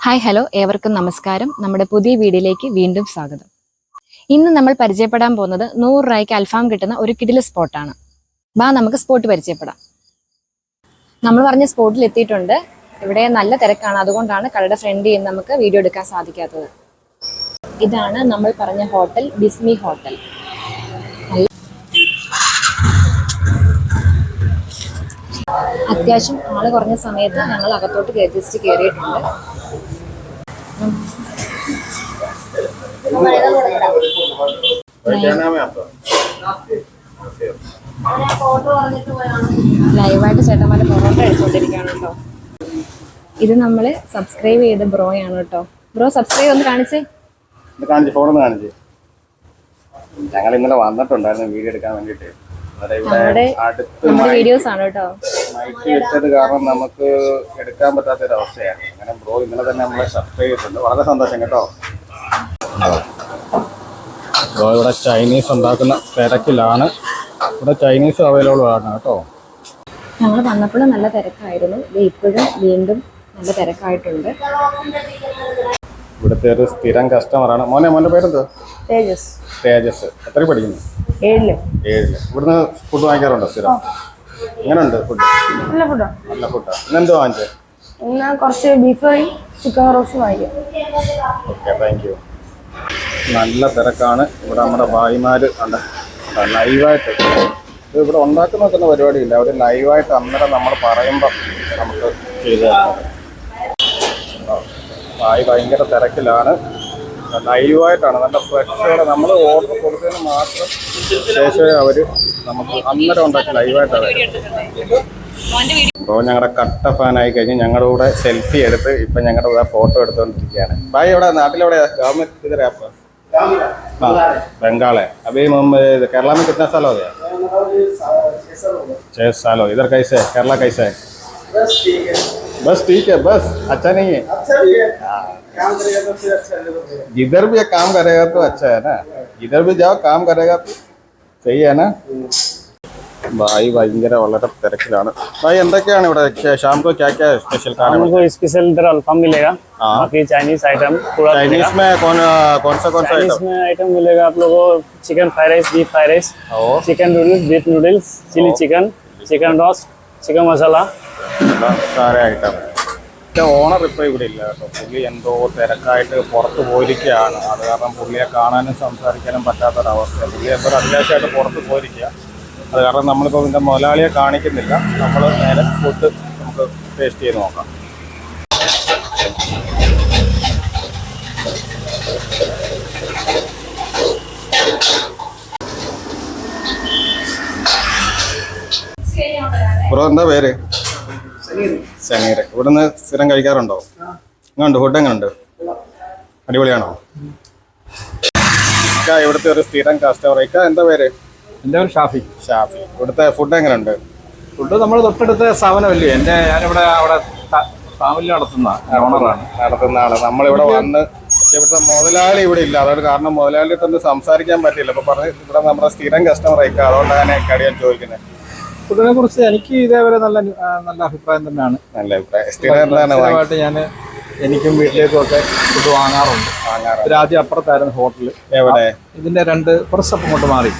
Hi hello ഏവർക്കും നമസ്കാരം. നമ്മുടെ പുതിയ വീഡിയോയിലേക്ക് വീണ്ടും സ്വാഗതം. ഇന്ന് നമ്മൾ പരിചയപ്പെടാൻ പോകുന്നത് 100 രൂപയ്ക്ക് അൽഫാം കിട്ടുന്ന ഒരു കിടില സ്പോട്ടാണ്. വാ നമുക്ക് സ്പോട്ട് പരിചയപ്പെടാം. നമ്മൾ പറഞ്ഞ സ്പോട്ടിൽ എത്തിയിട്ടുണ്ട്. ഇവിടെ നല്ല തിരക്കാണ്, അതുകൊണ്ടാണ് കടയുടെ ഫ്രണ്ടിൽ നിന്ന് നമുക്ക് വീഡിയോ എടുക്കാൻ സാധിക്കാത്തത്. ഇതാണ് നമ്മൾ പറഞ്ഞ ഹോട്ടൽ, ബിസ്മി ഹോട്ടൽ. അത്യാവശ്യം ആള് കുറഞ്ഞ സമയത്ത് ഞങ്ങൾ അകത്തോട്ട് ജസ്റ്റ് കയറിയിട്ടുണ്ട്. ലൈവായിട്ട് ചേട്ടന്മാരെ പൊറോട്ട അടിച്ചുകൊണ്ടിരിക്കുകയാണ് കേട്ടോ. ഇത് നമ്മള് സബ്സ്ക്രൈബ് ചെയ്ത ബ്രോയാണ് കേട്ടോ. ബ്രോ സബ്സ്ക്രൈബ് ഒന്ന് കാണിച്ചേ. ഫോണൊന്ന് കാണിച്ചേ. ഞങ്ങൾ ഇന്നലെ വന്നിട്ടുണ്ടായിരുന്നു വീഡിയോ എടുക്കാൻ വേണ്ടിട്ട്. നമ്മുടെ വീഡിയോസ് ആണ് കേട്ടോ. മൈക്ക് വെച്ചത് കാരണം നമുക്ക് എടുക്കാൻ പറ്റാത്തൊരു അവസ്ഥയാണ്. അങ്ങനെ ബ്രോ ഇന്നലെ തന്നെ നമ്മളെ സബ്സ്ക്രൈബ് ചെയ്തിട്ടുണ്ട്. വളരെ സന്തോഷം കേട്ടോ. ബ്രോ ഇവിടെ ചൈനീസ് ഉണ്ടാക്കുന്ന തിരക്കിലാണ്. ഇവിടെ ചൈനീസ് അവൈലബിൾ ആണ് കേട്ടോ. ഞങ്ങൾ വന്നപ്പോഴും നല്ല തിരക്കായിരുന്നു. ഇപ്പോഴും വീണ്ടും നല്ല തിരക്കായിട്ടുണ്ട്. ഇവിടുത്തെ ഒരു സ്ഥിരം കസ്റ്റമറാണ്. മോന്റെ പേരെന്തോ? തേജസ്. തേജസ്. എത്ര പഠിക്കുന്നു? 7. ഇവിടുന്ന് ഫുഡ് വാങ്ങിക്കാറുണ്ടോ സ്ഥിരം? എങ്ങനെയുണ്ട് ഫുഡ്? നല്ല ഫുഡാണ്. നല്ല ഫുഡാണ്. ഇന്നെന്തോ വാങ്ങിച്ചേ? ഇന്ന് കുറച്ച് ബീഫ് ഫ്രൈ, ചിക്കൻ റോസ്റ്റ് വാങ്ങിക്കാം. Okay, thank you. നല്ല തിരക്കാണ്. ഇവിടെ നമ്മുടെ ഭായിമാർ ലൈവായിട്ട് ഇത് ഇവിടെ ഉണ്ടാക്കുന്ന വെക്കുന്ന പരിപാടിയില്ല. അവർ ലൈവായിട്ട് അന്നേരം നമ്മൾ പറയുമ്പോൾ നമുക്ക് ചെയ്ത് തരുന്നത്. ഭായി ഭയങ്കര തിരക്കിലാണ്. ലൈവായിട്ടാണ്, നല്ല ഫ്രഷോടെ നമ്മൾ ഓർഡർ കൊടുത്തതിന് മാത്രം ശേഷമേ അവർ നമുക്ക് അന്നേരം ഉണ്ടാക്കി ലൈവായിട്ടാണ്. അപ്പോൾ ഞങ്ങളുടെ കട്ട ഫാനായി കഴിഞ്ഞ് ഞങ്ങളുടെ കൂടെ സെൽഫി എടുത്ത് ഇപ്പം ഞങ്ങളുടെ കൂടെ ഫോട്ടോ എടുത്തുകൊണ്ടിരിക്കുകയാണ്. ഭായി എവിടെ? നാട്ടിലെവിടെയാ? ഗവൺമെന്റ് ഇതര ആപ്പ്? बंगाल है. अभी केरला में कितना साल हो गया? 6 साल हो. इधर कैसे है? केरला कैसा है? बस ठीक है. बस अच्छा नहीं है. जिधर भी काम करेगा तो अच्छा है ना. जिधर भी जाओ काम करेगा तो सही है ना. भाई ഭയങ്കര വളരെ തിരക്കിലാണ്. भाई എന്തൊക്കെയാണ് ഇവിടെ शाम को क्या क्या स्पेशल खाने? हमको स्पेशल इधर अल्फाम मिलेगा. बाकी चाइनीज आइटम पूरा. चाइनीज में कौन सा चाइनीज में आइटम मिलेगा आप लोगों को? Chicken fried rice, beef fried rice, chicken noodles, beef noodles, chilli chicken, chicken roast, chicken masala, സാറെ ഐറ്റം. ഓണർ ഇപ്പോൾ ഇവിടെ ഇല്ല കേട്ടോ. പുള്ളി എന്തോ തിരക്കായിട്ട് പുറത്ത് പോയിരിക്കുകയാണ്. അത് കാരണം പുള്ളിയെ കാണാനും സംസാരിക്കാനും പറ്റാത്തൊരവസ്ഥ. പുള്ളി എന്തോ അത്യാവശ്യമായിട്ട് പുറത്ത് പോയിരിക്കുക. അത് കാരണം നമ്മളിപ്പോൾ ഇതിൻ്റെ മുതലാളിയെ കാണിക്കുന്നില്ല. നമ്മൾ നേരെ ഫുഡ് നമുക്ക് ടേസ്റ്റ് ചെയ്ത് നോക്കാം. ബ്രോ എന്താ പേര്? സമീർ. ഇവിടുന്ന് സ്ഥിരം കഴിക്കാറുണ്ടോ? എങ്ങനെയുണ്ട് ഫുഡ്? എങ്ങനെയുണ്ട്? അടിപൊളിയാണോ? ഇവിടുത്തെ ഒരു സ്ഥിരം കസ്റ്റമർ. എന്താ പേര്? എൻ്റെ പേര് ഷാഫി. ഷാഫി. ഇവിടുത്തെ ഫുഡ് എങ്ങനെയുണ്ട്? ഫുഡ് നമ്മൾ തൊട്ടടുത്ത സ്ഥാപനമല്ലേ. ഞാനിവിടെ അവിടെ ഫാമിലി നടത്തുന്ന ആള്. നമ്മളിവിടെ വന്ന് ഇവിടുത്തെ മുതലാളി ഇവിടെ ഇല്ല. അതുകൊണ്ട് കാരണം മുതലാളിയിട്ടൊന്ന് സംസാരിക്കാൻ പറ്റില്ല. അപ്പൊ പറഞ്ഞ് ഇവിടെ നമ്മുടെ സ്ഥിരം കസ്റ്റമർ ആയിക്കാം. അതുകൊണ്ടാണ് കടിയാൻ ചോദിക്കുന്നത്. ഫുഡിനെ കുറിച്ച് എനിക്ക് ഇതേവരെ നല്ല അഭിപ്രായം തന്നെയാണ്. നല്ല അഭിപ്രായം. സ്ഥിരമായിട്ട് ഞാൻ എനിക്കും വീട്ടിലേക്കും ഒക്കെ ഫുഡ് വാങ്ങാറുണ്ട്. ആദ്യം അപ്പുറത്തായിരുന്നു ഹോട്ടല്. എവിടെ? ഇതിന്റെ കുറച്ച് അങ്ങോട്ട് മാറി.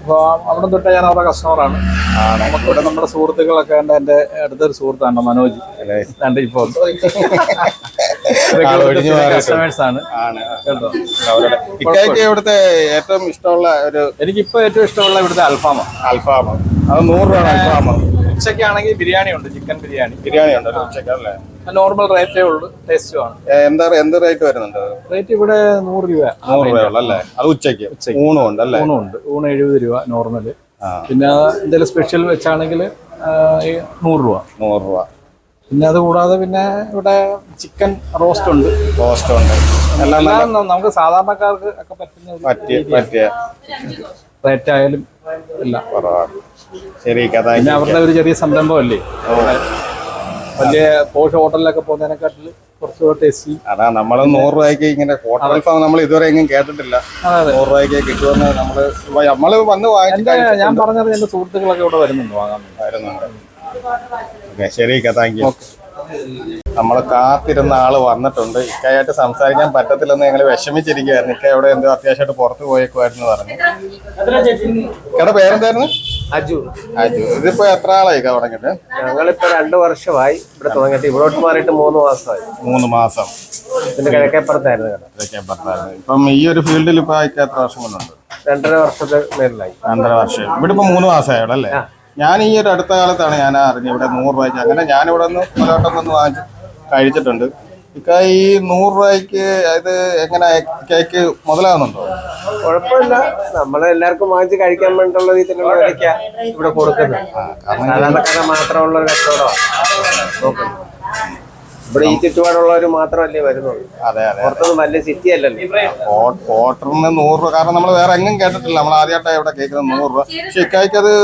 അപ്പോൾ അവിടെ തൊട്ട് ഞാൻ അവരുടെ കസ്റ്റമറാണ്. നമുക്കിവിടെ നമ്മുടെ സുഹൃത്തുക്കളൊക്കെ ഉണ്ട്. എൻ്റെ അടുത്തൊരു സുഹൃത്താണ് മനോജ്. ഇപ്പോൾ കസ്റ്റമേഴ്സ് ആണ് കേട്ടോ. ഇവിടുത്തെ ഏറ്റവും ഇഷ്ടമുള്ള എനിക്കിപ്പോൾ ഏറ്റവും ഇഷ്ടമുള്ള ഇവിടുത്തെ അൽഫാമാണ്. അത് 100 രൂപ അൽഫാമാണ്. ഉച്ചയ്ക്കാണെങ്കിൽ ബിരിയാണി ഉണ്ട്. ചിക്കൻ ബിരിയാണി ഉണ്ട് ഉച്ചക്കല്ലേ? നോർമൽ റേറ്റേ ഉള്ളൂ. ടേസ്റ്റുമാണ്. എന്ത് റേറ്റ് വരുന്നുണ്ട്? റേറ്റ് ഇവിടെ 100 രൂപ. 100 രൂപയുള്ളല്ലേ? അത് ഉച്ചയ്ക്ക് ഊണും ഉണ്ട് അല്ലേ? ഊണുണ്ട്. ഊണ് 70 രൂപ നോർമല്. പിന്നെ എന്തെങ്കിലും സ്പെഷ്യൽ വെച്ചാണെങ്കിൽ 100 രൂപ. പിന്നെ അത് കൂടാതെ പിന്നെ ഇവിടെ ചിക്കൻ റോസ്റ്റ് ഉണ്ട്. എല്ലാം നമുക്ക് സാധാരണക്കാർക്ക് ഒക്കെ പറ്റിയ റേറ്റ് ആയാലും എല്ലാം ശരി. പിന്നെ അവരുടെ ഒരു ചെറിയ സംരംഭമല്ലേ. വലിയ പോഷ് ഹോട്ടലിലൊക്കെ പോകുന്നതിനെക്കാട്ടിൽ കുറച്ചുകൂടെ ടേസ്റ്റി. അതാ നമ്മൾ 100 രൂപയ്ക്ക് ഇങ്ങനെ ഹോട്ടൽ അൽഫാം നമ്മൾ ഇതുവരെ എങ്ങും കേട്ടിട്ടില്ല. 100 രൂപയ്ക്ക് കിട്ടുമെന്ന് നമ്മള് വന്ന് വാങ്ങിച്ചിട്ട് ഞാൻ പറഞ്ഞത് എന്റെ സുഹൃത്തുക്കളൊക്കെ ഇവിടെ വരുന്നുണ്ട്, വാങ്ങാൻ വരുന്നുണ്ട്. ഓക്കെ, ശരി, താങ്ക് യു. നമ്മൾ കാത്തിരുന്ന ആള് വന്നിട്ടുണ്ട്. ഇക്കയായിട്ട് സംസാരിക്കാൻ പറ്റത്തില്ലെന്ന് ഞങ്ങൾ വിഷമിച്ചിരിക്കുകയായിരുന്നു. ഇക്ക എവിടെ എന്തോ അത്യാവശ്യമായിട്ട് പുറത്ത് പോയേക്കുമായിരുന്നു പറഞ്ഞു. ഇക്കയുടെ പേരെന്തായിരുന്നു? അജു. അജു. ഇതിപ്പോ എത്ര ആളായി തുടങ്ങിയിട്ട്? ഞങ്ങളിപ്പോ 2 വർഷമായി ഇവിടെ തുടങ്ങിയിട്ട്. ഇവിടോട്ട് മാറിയിട്ട് 3 മാസമായി. 3 മാസം. ഇതിന്റെ കിഴക്കേപ്പുറത്തായിരുന്നു കേട്ടോ. കിഴക്കേപ്പുറത്തായിരുന്നു. ഇപ്പം ഈ ഒരു ഫീൽഡിൽ ഇപ്പൊ എത്ര വർഷം കൊണ്ടുണ്ട്? 2.5 വർഷത്തെ മേളിലായി. 2.5 വർഷം. ഇവിടെ ഇപ്പൊ 3 മാസമായുള്ളൂ അല്ലേ? ഞാൻ ഈ ഒരു അടുത്ത കാലത്താണ് ഞാൻ അറിഞ്ഞത് ഇവിടെ 100 രൂപയ്ക്ക്. അങ്ങനെ ഞാനിവിടെ നിന്ന് പലവട്ടം വാങ്ങിച്ച് കഴിച്ചിട്ടുണ്ട്. ഇക്ക ഈ 100 രൂപയ്ക്ക് ഇത് എങ്ങനെ കേക്ക് മുതലാകുന്നുണ്ടോ? കുഴപ്പമില്ല. നമ്മളെ എല്ലാവർക്കും വാങ്ങിച്ച് കഴിക്കാൻ വേണ്ടിയുള്ള രീതിയിലുള്ള വിലയ്ക്കാ ഇവിടെ കൊടുക്കുന്നത്. സാധാരണക്കാരെ മാത്രമുള്ള ഒരു കച്ചവടമാണ് നോക്കുന്നത്. ഇവിടെ ഈ ചുറ്റുപാടുള്ളവർ മാത്രമല്ലേ വരുന്നുള്ളൂ. അതെ അതെ. പുറത്തൊന്നും വലിയ സിറ്റി അല്ലല്ലോ. ക്വാർട്ടറിന് 100 രൂപ. കാരണം നമ്മൾ വേറെ എങ്ങും കേട്ടിട്ടില്ല. നമ്മൾ ആദ്യമായിട്ടാണ് ഇവിടെ കേൾക്കുന്നത് 100 രൂപ. പക്ഷെ ഇക്കായ്ക്ക് അത്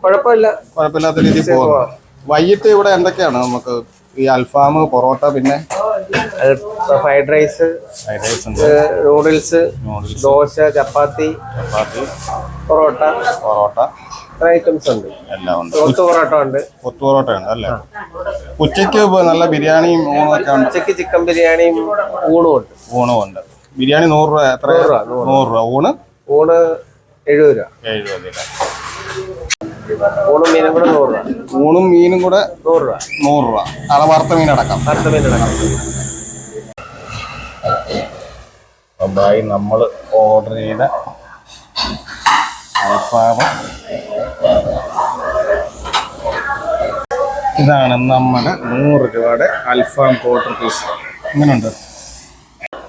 കുഴപ്പമില്ലാത്ത രീതിയിൽ പോകുന്നു. വൈകിട്ട് ഇവിടെ എന്തൊക്കെയാണ് നമുക്ക്? ഈ അൽഫാം, പൊറോട്ട, പിന്നെ ഫ്രൈഡ് റൈസ്, നൂഡിൽസ്, ദോശ, ചപ്പാത്തി, പൊറോട്ട ഇത്ര ഐറ്റംസ് ഉണ്ട്. എല്ലാം ഉണ്ട്. കൊത്തു പൊറോട്ട ഉണ്ട്. കൊത്തു പൊറോട്ട ഉണ്ട് അല്ലേ? ഉച്ചയ്ക്ക് നല്ല ബിരിയാണിയും ഊണും ഒക്കെ ഉണ്ട്. ഉച്ചയ്ക്ക് ചിക്കൻ ബിരിയാണിയും ഊണും ഉണ്ട്. ഊണും ഉണ്ട്. ബിരിയാണി 100 രൂപ. എത്ര? 100 രൂപ. ഊണ് 70 രൂപ. 70 രൂപ. ഊണും മീനും കൂടെ 100 രൂപ. ഊണും മീനും കൂടെ 100 രൂപ. 100 രൂപ. അത് വറുത്ത മീനടക്കം. അതായി നമ്മൾ ഓർഡർ ചെയ്ത അൽഫാം. ഇതാണ് നമ്മുടെ 100 രൂപയുടെ അൽഫാം ക്വാർട്ടർ പീസ്. ഇങ്ങനെയുണ്ട്.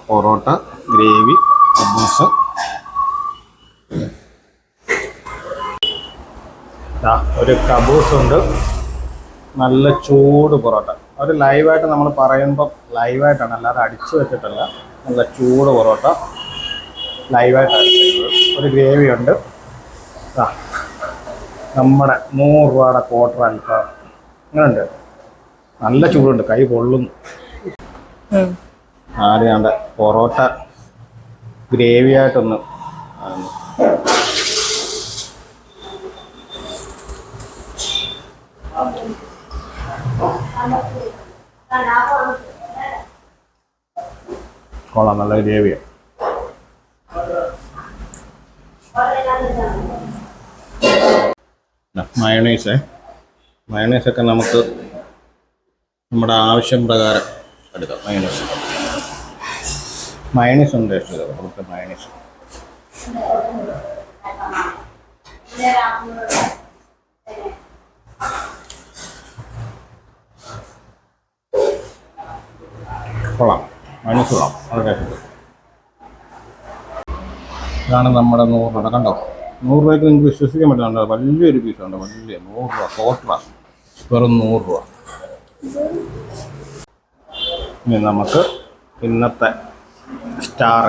പൊറോട്ട, ഗ്രേവി, കബൂസ്. ഒരു കബൂസ് ഉണ്ട്. നല്ല ചൂട് പൊറോട്ട. ഒരു ലൈവായിട്ട് നമ്മൾ പറയുമ്പം ലൈവായിട്ടാണ്, അല്ലാതെ അടിച്ചു വെച്ചിട്ടല്ല. നല്ല ചൂട് പൊറോട്ട ലൈവായിട്ട് അടിച്ചത്. ഒരു ഗ്രേവി ഉണ്ട്. നമ്മുടെ 100 രൂപയുടെ ക്വാർട്ടർ അൽഫാം. അങ്ങനെയുണ്ട്. നല്ല ചൂടുണ്ട്, കൈ പൊള്ളുന്നു. ആദ്യം പൊറോട്ട ഗ്രേവി ആയിട്ടൊന്ന് കൊള്ളാം. നല്ല ഗ്രേവിയാണ്. മയണൈസൊക്കെ നമുക്ക് നമ്മുടെ ആവശ്യം പ്രകാരം എടുക്കാം. മയണൈസ് ഉണ്ട്. ഇഷ്ടം മയണൈസ്. കൊള്ളാം. മയണൈസ് കൊള്ളാം. വളരെ ഇതാണ് നമ്മുടെ 100 രൂപ. കണ്ടോ? 100 രൂപയ്ക്ക് നിങ്ങൾക്ക് വിശ്വസിക്കാൻ പറ്റുന്നുണ്ടോ? വലിയൊരു പീസുണ്ട്. വലിയ 100 രൂപ ക്വാർട്ടറാണ്. വെറും 100 രൂപ. ഇനി നമുക്ക് ഇന്നത്തെ സ്റ്റാർ.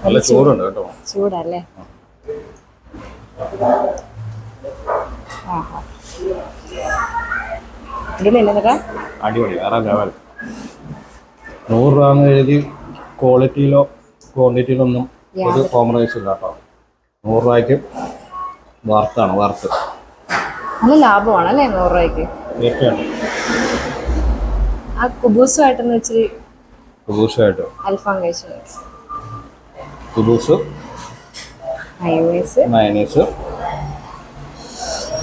നല്ല ചൂടുണ്ട് കേട്ടോ. ചൂടല്ലേ? അടിപൊളി. വേറെ ലെവൽ. 100 രൂപ എന്ന് എഴുതി ക്വാളിറ്റിയിലോ ക്വാണ്ടിറ്റിയിലോ ഒന്നും ഒരു കോംപ്രമൈസ് ഇല്ല കേട്ടോ. 100 രൂപയ്ക്ക് വറുത്താണ്. വറുത്ത് നല്ല ലാഭമാണ് അല്ലേ 100 രൂപയ്ക്ക്? തീർച്ചയായിട്ടും. ആ കുബൂസുമായിട്ടെന്ന് വെച്ചിട്ട് കുബൂസായിട്ട് അൽഫാം കഴിച്ചു. കുബൂസ്, മയണീസ്.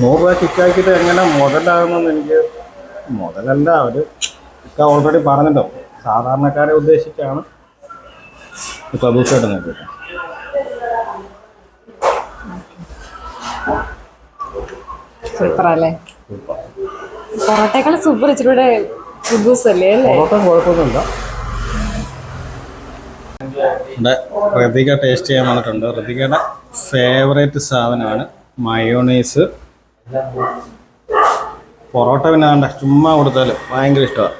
100 രൂപ ചിക്കാക്കിയിട്ട് എങ്ങനെ മുതലാകുമെന്ന് എനിക്ക് മുതലല്ല. അവർ ഇക്ക ഓൾറെഡി പറഞ്ഞല്ലോ, സാധാരണക്കാരെ ഉദ്ദേശിച്ചാണ് കുബൂസായിട്ട് നോക്കിയിട്ട്. സൂപ്പർ അല്ലേ? പൊറോട്ടയേക്കാൾ സൂപ്പർ ഇച്ചിരി കുബൂസ് അല്ലേ? പൊറോട്ട കുഴപ്പമൊന്നുമില്ല. ഇവിടെ ഋതിക ടേസ്റ്റ് ചെയ്യാൻ വന്നിട്ടുണ്ട്. ഋതികയുടെ ഫേവറേറ്റ് സാധനമാണ് മയോണൈസ്. പൊറോട്ട പിന്നെ വേണ്ട, ചുമ്മാ കൊടുത്താൽ ഭയങ്കര ഇഷ്ടമാണ്.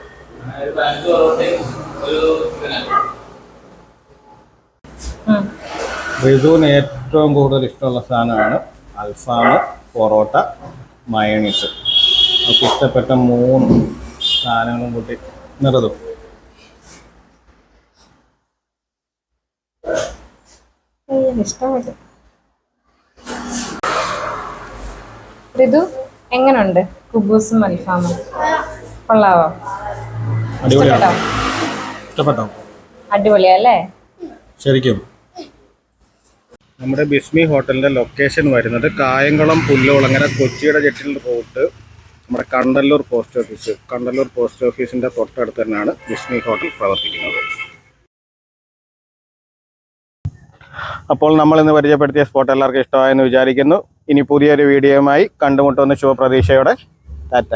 ഋതുവിന് ഏറ്റവും കൂടുതൽ ഇഷ്ടമുള്ള സാധനമാണ് അൽഫാം, പൊറോട്ട, മയോണൈസ്. നമുക്ക് ഇഷ്ടപ്പെട്ട 3 സാധനങ്ങളും കൂട്ടി നിറതും. ഇഷ്ടപ്പെട്ടു. ഋതു എങ്ങനുണ്ട് കുബൂസും അൽഫാമും? കൊള്ളാവോ? അടിപൊളിയാണ്. ഇഷ്ടപ്പെട്ടോ? അടിപൊളിയല്ലേ? ശരിക്കും നമ്മുടെ ബിസ്മി ഹോട്ടലിന്റെ ലൊക്കേഷൻ വരുന്നത് കായംകുളം പുല്ലുകുളങ്ങര കൊച്ചിയുടെ ജെട്ടിൽ റോഡ്, നമ്മുടെ Kandalloor post office. Kandalloor post ഓഫീസിന്റെ തൊട്ടടുത്ത് തന്നെയാണ് ബിസ്മി ഹോട്ടൽ പ്രവർത്തിക്കുന്നത്. അപ്പോൾ നമ്മൾ ഇന്ന് പരിചയപ്പെടുത്തിയ സ്പോട്ട് എല്ലാവർക്കും ഇഷ്ടമായെന്ന് വിചാരിക്കുന്നു. ഇനി പുതിയൊരു വീഡിയോയുമായി കണ്ടുമുട്ടുന്ന ശുഭപ്രതീക്ഷയോടെ ടാറ്റ.